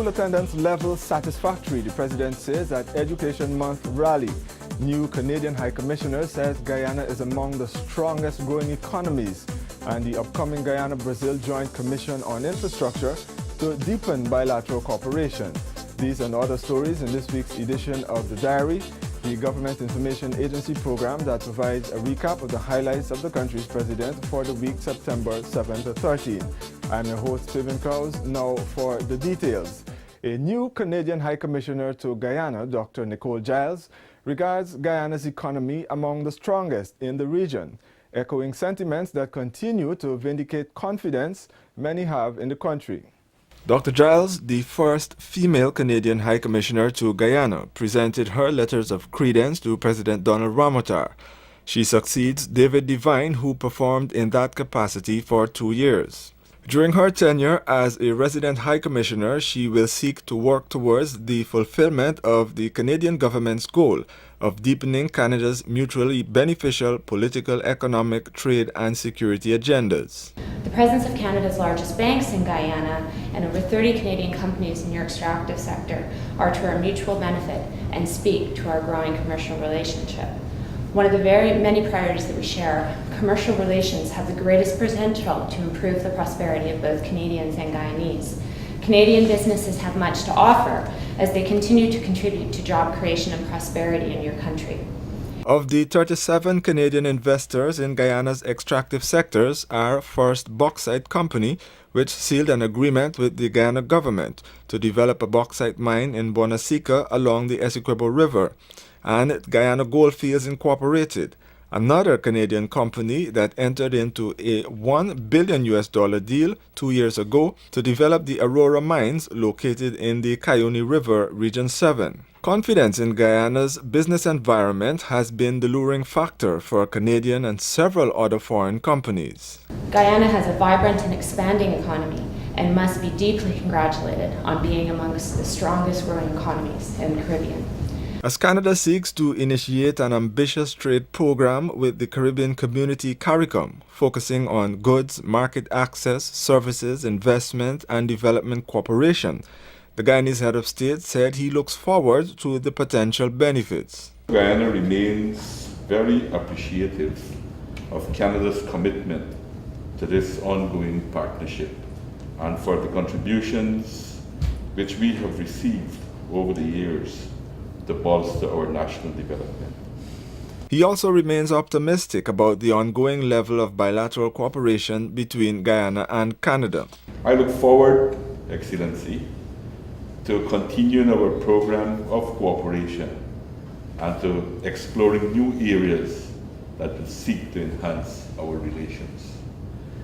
School attendance level satisfactory, the president says at Education Month rally. New Canadian High Commissioner says Guyana is among the strongest growing economies, and the upcoming Guyana Brazil Joint Commission on Infrastructure to deepen bilateral cooperation. These and other stories in this week's edition of The Diary, the Government Information Agency program that provides a recap of the highlights of the country's president for the week September 7 to 13. I'm your host, Steven Krause. Now for the details. A new Canadian High Commissioner to Guyana, Dr. Nicole Giles, regards Guyana's economy among the strongest in the region, echoing sentiments that continue to vindicate confidence many have in the country. Dr. Giles, the first female Canadian High Commissioner to Guyana, presented her letters of credence to President Donald Ramotar. She succeeds David Devine, who performed in that capacity for 2 years. During her tenure as a resident High Commissioner, she will seek to work towards the fulfillment of the Canadian government's goal of deepening Canada's mutually beneficial political, economic, trade and security agendas. The presence of Canada's largest banks in Guyana and over 30 Canadian companies in your extractive sector are to our mutual benefit and speak to our growing commercial relationship. One of the very many priorities that we share, commercial relations have the greatest potential to improve the prosperity of both Canadians and Guyanese. Canadian businesses have much to offer as they continue to contribute to job creation and prosperity in your country. Of the 37 Canadian investors in Guyana's extractive sectors are First Bauxite Company, which sealed an agreement with the Guyana government to develop a bauxite mine in Bonasika along the Essequibo River, and Guyana Goldfields Incorporated, another Canadian company that entered into a $1 billion deal 2 years ago to develop the Aurora mines located in the Cayuny River, Region 7. Confidence in Guyana's business environment has been the luring factor for Canadian and several other foreign companies. Guyana has a vibrant and expanding economy and must be deeply congratulated on being amongst the strongest growing economies in the Caribbean. As Canada seeks to initiate an ambitious trade program with the Caribbean community CARICOM, focusing on goods, market access, services, investment, and development cooperation, the Guyanese head of state said he looks forward to the potential benefits. Guyana remains very appreciative of Canada's commitment to this ongoing partnership and for the contributions which we have received over the years to bolster our national development. He also remains optimistic about the ongoing level of bilateral cooperation between Guyana and Canada. I look forward, Excellency, to continuing our program of cooperation and to exploring new areas that will seek to enhance our relations.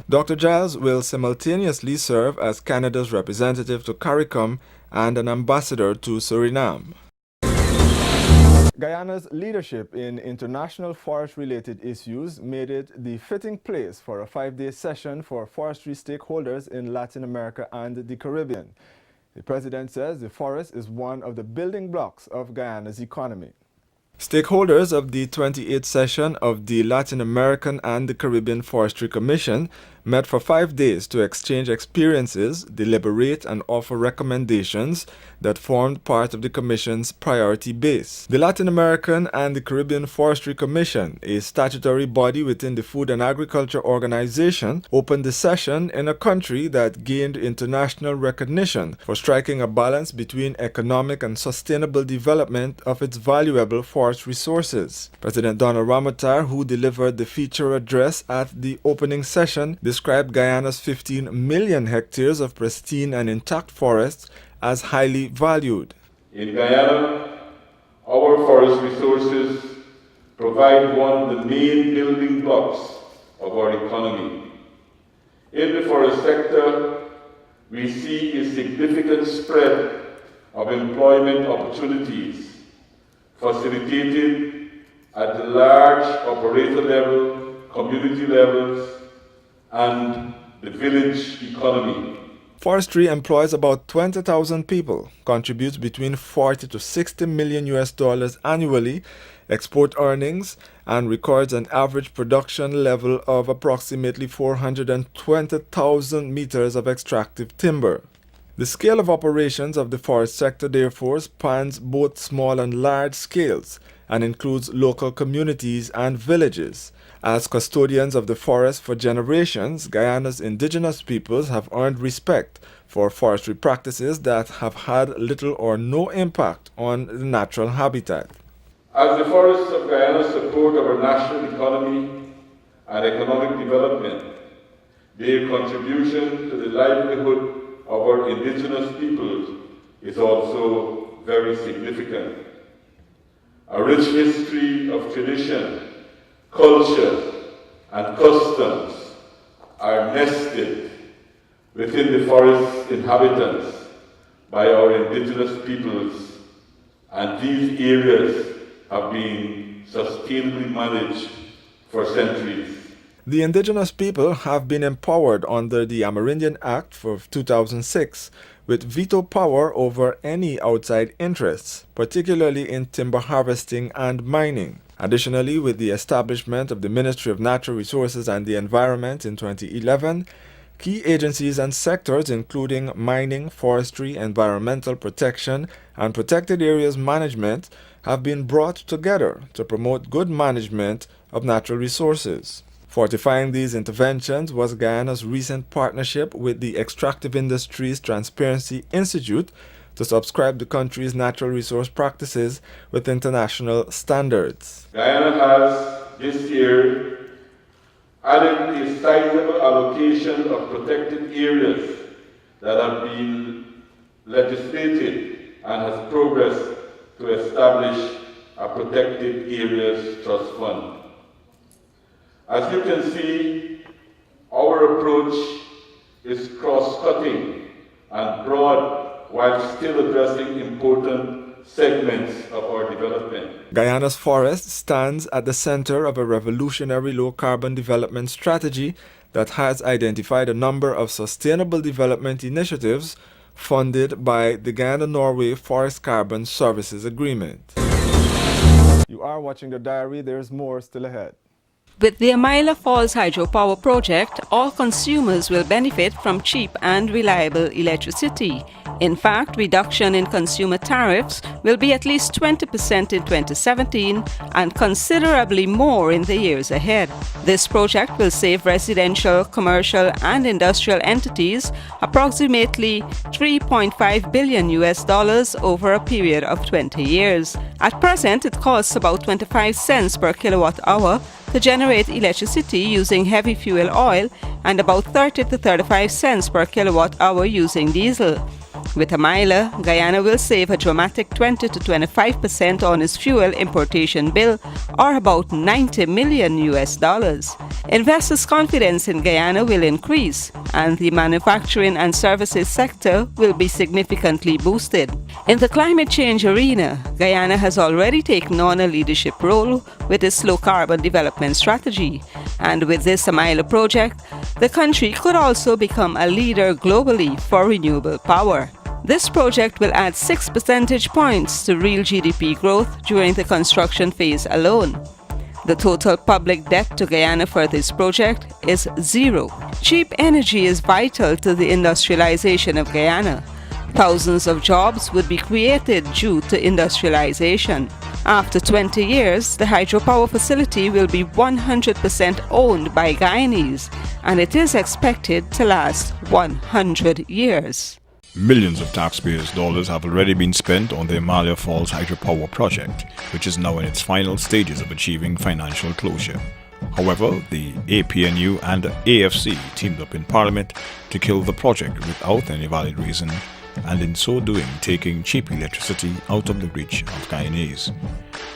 Dr. Giles will simultaneously serve as Canada's representative to CARICOM and an ambassador to Suriname. Guyana's leadership in international forest-related issues made it the fitting place for a 5-day session for forestry stakeholders in Latin America and the Caribbean. The president says the forest is one of the building blocks of Guyana's economy. Stakeholders of the 28th session of the Latin American and the Caribbean Forestry Commission met for 5 days to exchange experiences, deliberate, and offer recommendations that formed part of the Commission's priority base. The Latin American and the Caribbean Forestry Commission, a statutory body within the Food and Agriculture Organization, opened the session in a country that gained international recognition for striking a balance between economic and sustainable development of its valuable forest resources. President Donald Ramotar, who delivered the feature address at the opening session, described Guyana's 15 million hectares of pristine and intact forests as highly valued. In Guyana, our forest resources provide one of the main building blocks of our economy. In the forest sector, we see a significant spread of employment opportunities facilitated at the large operator level, community levels, and the village economy. Forestry employs about 20,000 people, contributes between 40 to 60 million US dollars annually, export earnings, and records an average production level of approximately 420,000 meters of extractive timber. The scale of operations of the forest sector therefore spans both small and large scales and includes local communities and villages. As custodians of the forest for generations, Guyana's indigenous peoples have earned respect for forestry practices that have had little or no impact on the natural habitat. As the forests of Guyana support our national economy and economic development, their contribution to the livelihood of our indigenous peoples is also very significant. A rich history of tradition, culture, and customs are nested within the forest inhabitants by our indigenous peoples, and these areas have been sustainably managed for centuries. The indigenous people have been empowered under the Amerindian Act of 2006 with veto power over any outside interests, particularly in timber harvesting and mining. Additionally, with the establishment of the Ministry of Natural Resources and the Environment in 2011, key agencies and sectors including mining, forestry, environmental protection, and protected areas management have been brought together to promote good management of natural resources. Fortifying these interventions was Guyana's recent partnership with the Extractive Industries Transparency Institute to subscribe the country's natural resource practices with international standards. Guyana has this year added a sizable allocation of protected areas that have been legislated and has progressed to establish a Protected Areas Trust Fund. As you can see, our approach is cross-cutting and broad while still addressing important segments of our development. Guyana's forest stands at the center of a revolutionary low-carbon development strategy that has identified a number of sustainable development initiatives funded by the Guyana-Norway Forest Carbon Services Agreement. You are watching The Diary. There's more still ahead. With the Amila Falls Hydropower project, all consumers will benefit from cheap and reliable electricity. In fact, reduction in consumer tariffs will be at least 20% in 2017 and considerably more in the years ahead. This project will save residential, commercial, and industrial entities approximately $3.5 billion over a period of 20 years. At present, it costs about 25 cents per kilowatt hour to generate electricity using heavy fuel oil and about 30 to 35 cents per kilowatt hour using diesel. With Amila, Guyana will save a dramatic 20 to 25% on its fuel importation bill, or about $90 million. Investors' confidence in Guyana will increase, and the manufacturing and services sector will be significantly boosted. In the climate change arena, Guyana has already taken on a leadership role with its low-carbon development strategy, and with this Amila project, the country could also become a leader globally for renewable power. This project will add 6 percentage points to real GDP growth during the construction phase alone. The total public debt to Guyana for this project is zero. Cheap energy is vital to the industrialization of Guyana. Thousands of jobs would be created due to industrialization. After 20 years, the hydropower facility will be 100% owned by Guyanese, and it is expected to last 100 years. Millions of taxpayers' dollars have already been spent on the Amila Falls Hydropower project, which is now in its final stages of achieving financial closure. However, the APNU and the AFC teamed up in Parliament to kill the project without any valid reason, and in so doing taking cheap electricity out of the reach of Guyanese.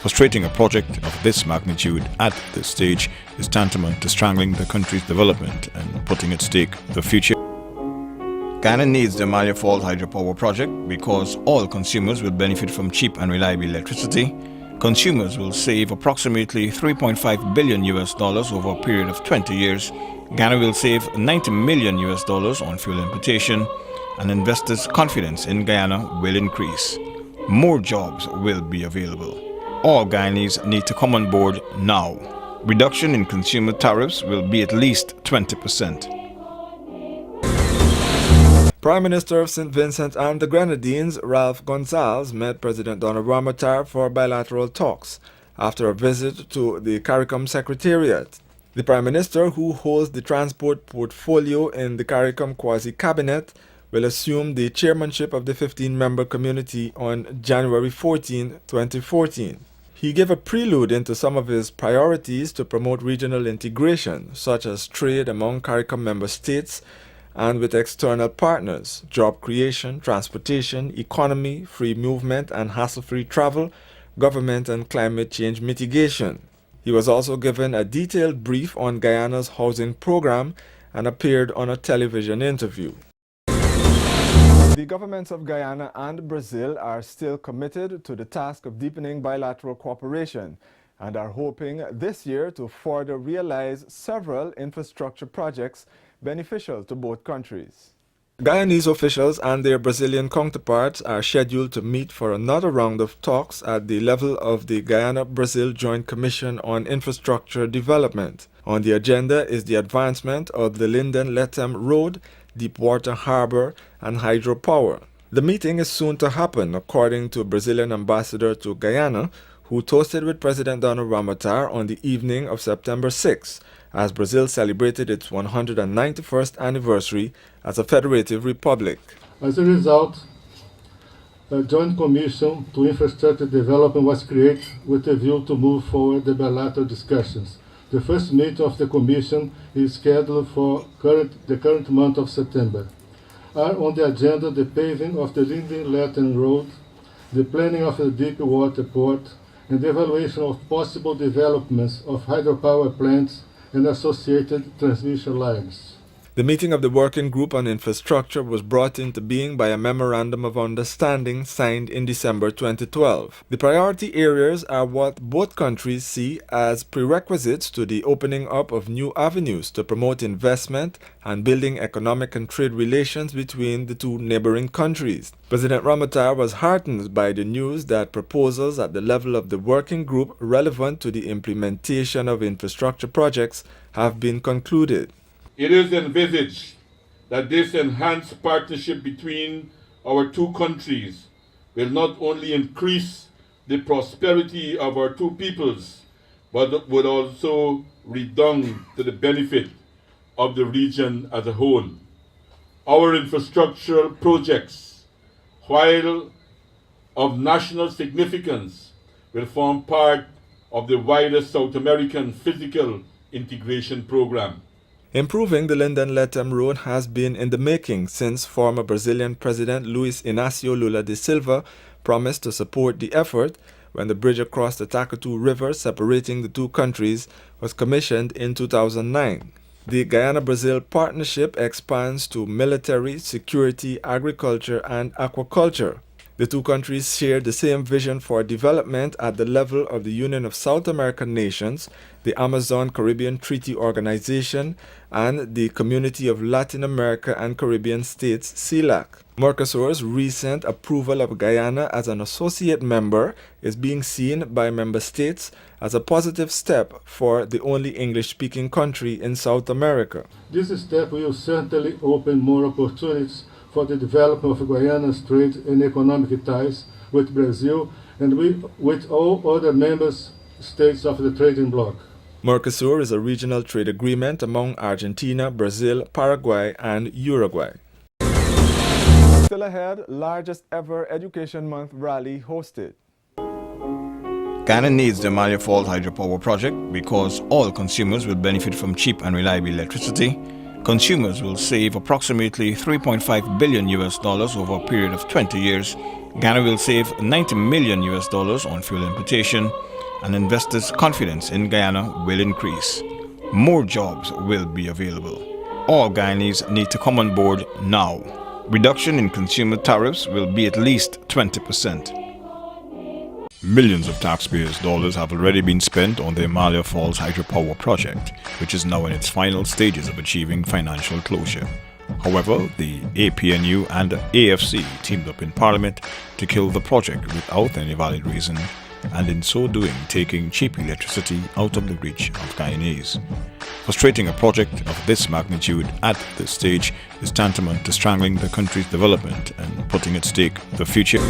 Frustrating a project of this magnitude at this stage is tantamount to strangling the country's development and putting at stake the future. Guyana needs the Amila Falls Hydropower project because all consumers will benefit from cheap and reliable electricity. Consumers will save approximately $3.5 billion over a period of 20 years. Guyana will save $90 million on fuel importation, and investors' confidence in Guyana will increase. More jobs will be available. All Guyanese need to come on board now. Reduction in consumer tariffs will be at least 20%. Prime Minister of St. Vincent and the Grenadines, Ralph Gonsalves, met President Donald Ramotar for bilateral talks after a visit to the CARICOM Secretariat. The Prime Minister, who holds the transport portfolio in the CARICOM quasi-cabinet, will assume the chairmanship of the 15-member community on January 14, 2014. He gave a prelude into some of his priorities to promote regional integration, such as trade among CARICOM member states and with external partners, job creation, transportation, economy, free movement and hassle-free travel, government and climate change mitigation. He was also given a detailed brief on Guyana's housing program and appeared on a television interview. The governments of Guyana and Brazil are still committed to the task of deepening bilateral cooperation and are hoping this year to further realize several infrastructure projects beneficial to both countries. Guyanese officials and their Brazilian counterparts are scheduled to meet for another round of talks at the level of the Guyana Brazil Joint Commission on Infrastructure Development. On the agenda is the advancement of the Linden-Lethem Road, Deepwater Harbor, and hydropower. The meeting is soon to happen, according to Brazilian ambassador to Guyana, who toasted with President Donald Ramotar on the evening of September 6, as Brazil celebrated its 191st anniversary as a federative republic. As a result, a joint commission to infrastructure development was created with a view to move forward the bilateral discussions. The first meeting of the commission is scheduled for the current month of September. Are on the agenda the paving of the Linden-Lethem Road, the planning of the Deepwater Port, and the evaluation of possible developments of hydropower plants and associated transmission lines. The meeting of the Working Group on Infrastructure was brought into being by a Memorandum of Understanding signed in December 2012. The priority areas are what both countries see as prerequisites to the opening up of new avenues to promote investment and building economic and trade relations between the two neighboring countries. President Ramotar was heartened by the news that proposals at the level of the Working Group relevant to the implementation of infrastructure projects have been concluded. It is envisaged that this enhanced partnership between our two countries will not only increase the prosperity of our two peoples, but would also redound to the benefit of the region as a whole. Our infrastructural projects, while of national significance, will form part of the wider South American physical integration program. Improving the Linden-Lethem Road has been in the making since former Brazilian President Luiz Inácio Lula da Silva promised to support the effort when the bridge across the Takatu River separating the two countries was commissioned in 2009. The Guyana Brazil partnership expands to military, security, agriculture, and aquaculture. The two countries share the same vision for development at the level of the Union of South American Nations, the Amazon Caribbean Treaty Organization, and the Community of Latin America and Caribbean States, CELAC. Mercosur's recent approval of Guyana as an associate member is being seen by member states as a positive step for the only English-speaking country in South America. This step will certainly open more opportunities for the development of Guyana's trade and economic ties with Brazil and with all other member states of the trading bloc. Mercosur is a regional trade agreement among Argentina, Brazil, Paraguay, and Uruguay. Still ahead, largest ever Education Month rally hosted. Guyana needs the Amalia Falls hydropower project because all consumers will benefit from cheap and reliable electricity. Consumers will save approximately $3.5 billion over a period of 20 years. Guyana will save $90 million on fuel importation, and investors' confidence in Guyana will increase. More jobs will be available. All Guyanese need to come on board now. Reduction in consumer tariffs will be at least 20%. Millions of taxpayers' dollars have already been spent on the Amalia Falls hydropower project, which is now in its final stages of achieving financial closure. However, the APNU and the AFC teamed up in Parliament to kill the project without any valid reason and in so doing taking cheap electricity out of the reach of Guyanese. Frustrating a project of this magnitude at this stage is tantamount to strangling the country's development and putting at stake the future.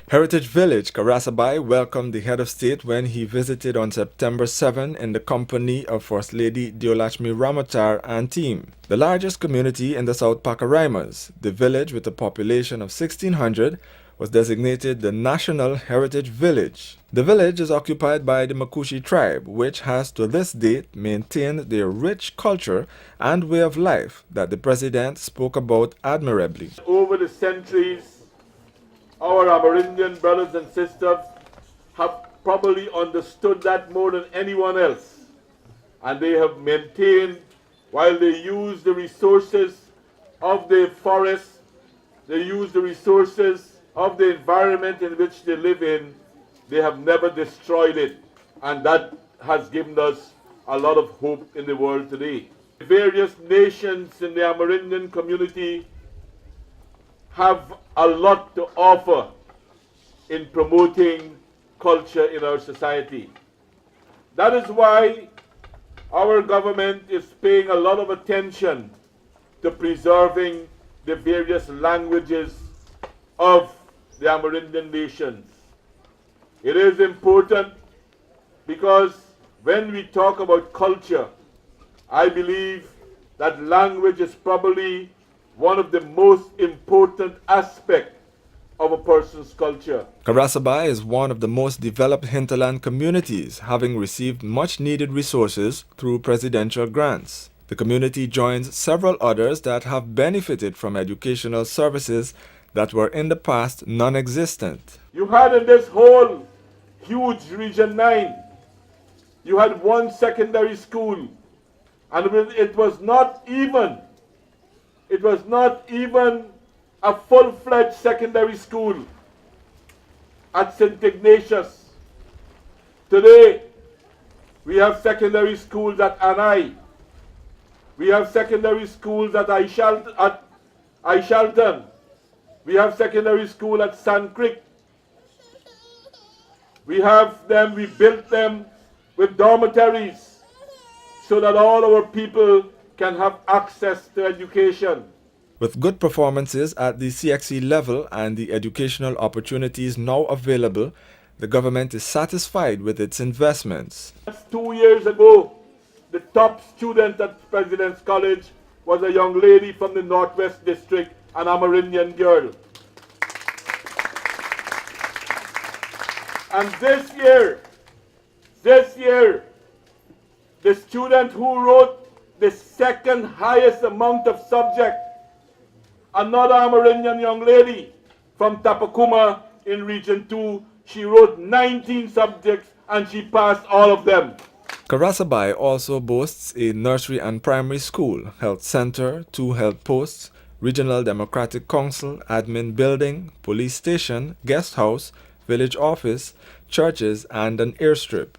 Heritage Village, Karasabai, welcomed the head of state when he visited on September 7 in the company of First Lady Deolashmi Ramatar and team. The largest community in the South Pacaraimans, the village with a population of 1,600, was designated the National Heritage Village. The village is occupied by the Makushi tribe, which has to this date maintained their rich culture and way of life that the president spoke about admirably. Over the centuries, our Amerindian brothers and sisters have probably understood that more than anyone else. And they have maintained, while they use the resources of the forest, they use the resources of the environment in which they live in, they have never destroyed it. And that has given us a lot of hope in the world today. Various nations in the Amerindian community have a lot to offer in promoting culture in our society. That is why our government is paying a lot of attention to preserving the various languages of the Amerindian nations. It is important because when we talk about culture, I believe that language is probably one of the most important aspects of a person's culture. Karasabai is one of the most developed hinterland communities, having received much needed resources through presidential grants. The community joins several others that have benefited from educational services that were in the past non-existent. You had in this whole huge Region 9, you had one secondary school, and it was not even a full-fledged secondary school at St. Ignatius. Today, we have secondary schools at Anai. We have secondary schools at Aishalton. We have secondary school at Sand Creek. We built them with dormitories so that all our people can have access to education. With good performances at the CXC level and the educational opportunities now available, the government is satisfied with its investments. 2 years ago, the top student at President's College was a young lady from the Northwest District, an Amerindian girl. And this year, the student who wrote the second highest amount of subject, another Amerindian young lady from Tapakuma in Region 2, she wrote 19 subjects and she passed all of them. Karasabai also boasts a nursery and primary school, health center, 2 health posts, regional democratic council, admin building, police station, guest house, village office, churches, and an airstrip.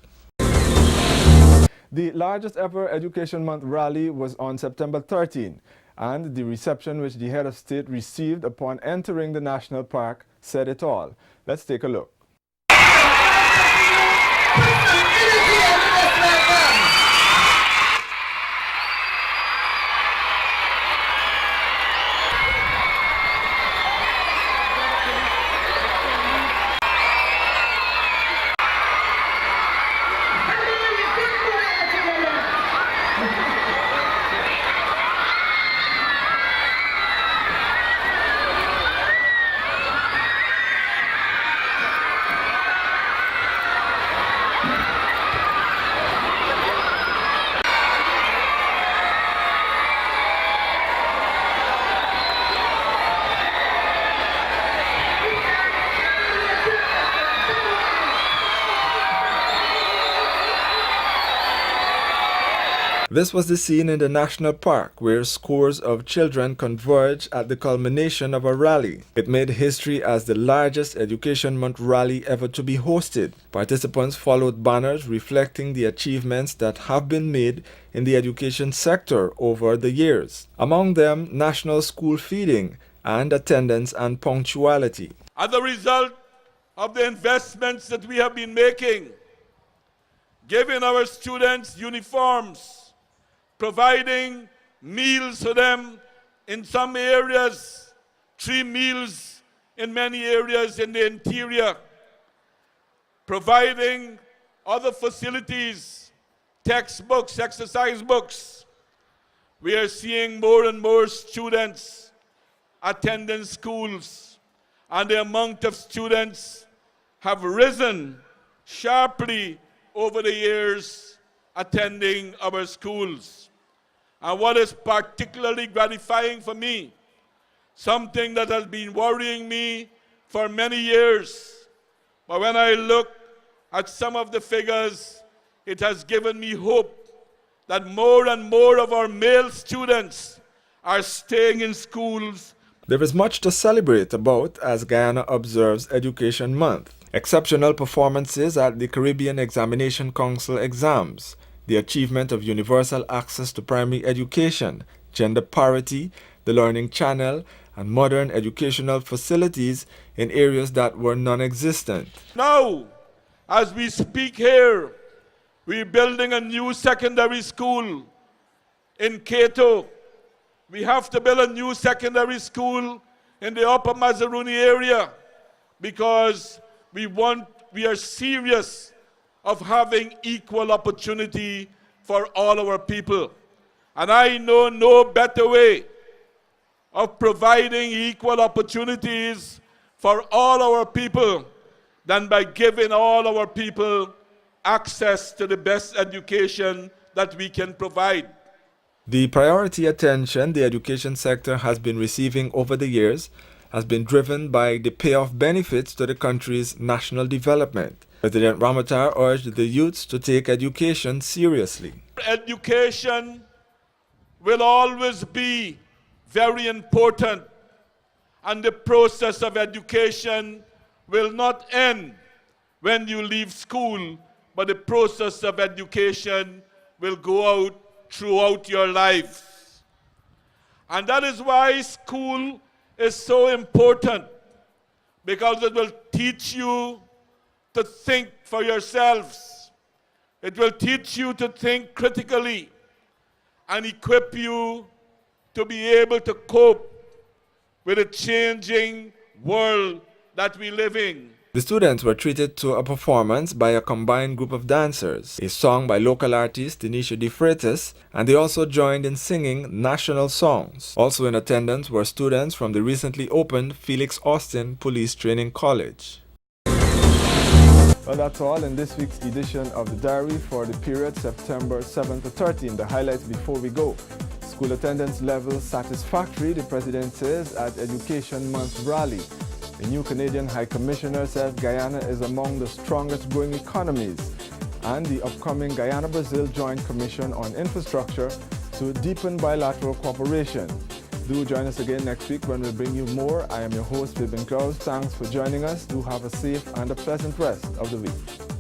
The largest ever Education Month rally was on September 13, and the reception which the head of state received upon entering the national park said it all. Let's take a look. This was the scene in the national park where scores of children converged at the culmination of a rally. It made history as the largest Education Month rally ever to be hosted. Participants followed banners reflecting the achievements that have been made in the education sector over the years. Among them, national school feeding and attendance and punctuality. As a result of the investments that we have been making, giving our students uniforms, providing meals for them in some areas, 3 meals in many areas in the interior, providing other facilities, textbooks, exercise books. We are seeing more and more students attending schools, and the amount of students have risen sharply over the years attending our schools. And what is particularly gratifying for me, something that has been worrying me for many years, but when I look at some of the figures, it has given me hope that more and more of our male students are staying in schools. There is much to celebrate about as Guyana observes Education Month. Exceptional performances at the Caribbean Examination Council exams, the achievement of universal access to primary education, gender parity, the Learning Channel, and modern educational facilities in areas that were non-existent. Now, as we speak here, we're building a new secondary school in Cato. We have to build a new secondary school in the Upper Mazaruni area because we are serious of having equal opportunity for all our people. And I know no better way of providing equal opportunities for all our people than by giving all our people access to the best education that we can provide. The priority attention the education sector has been receiving over the years has been driven by the payoff benefits to the country's national development. President Ramatar urged the youths to take education seriously. Education will always be very important, and the process of education will not end when you leave school, but the process of education will go out throughout your life. And that is why school is so important, because it will teach you to think for yourselves. It will teach you to think critically and equip you to be able to cope with a changing world that we live in. The students were treated to a performance by a combined group of dancers, a song by local artist Denisha De Freitas, and they also joined in singing national songs. Also in attendance were students from the recently opened Felix Austin Police Training College. Well, that's all in this week's edition of the Diary for the period September 7th to 13th. The highlights before we go. School attendance level satisfactory, the President says at Education Month rally. The new Canadian High Commissioner says Guyana is among the strongest growing economies, and the upcoming Guyana Brazil Joint Commission on Infrastructure to deepen bilateral cooperation. Do join us again next week when we bring you more. I am your host, Fabian Klaus. Thanks for joining us. Do have a safe and a pleasant rest of the week.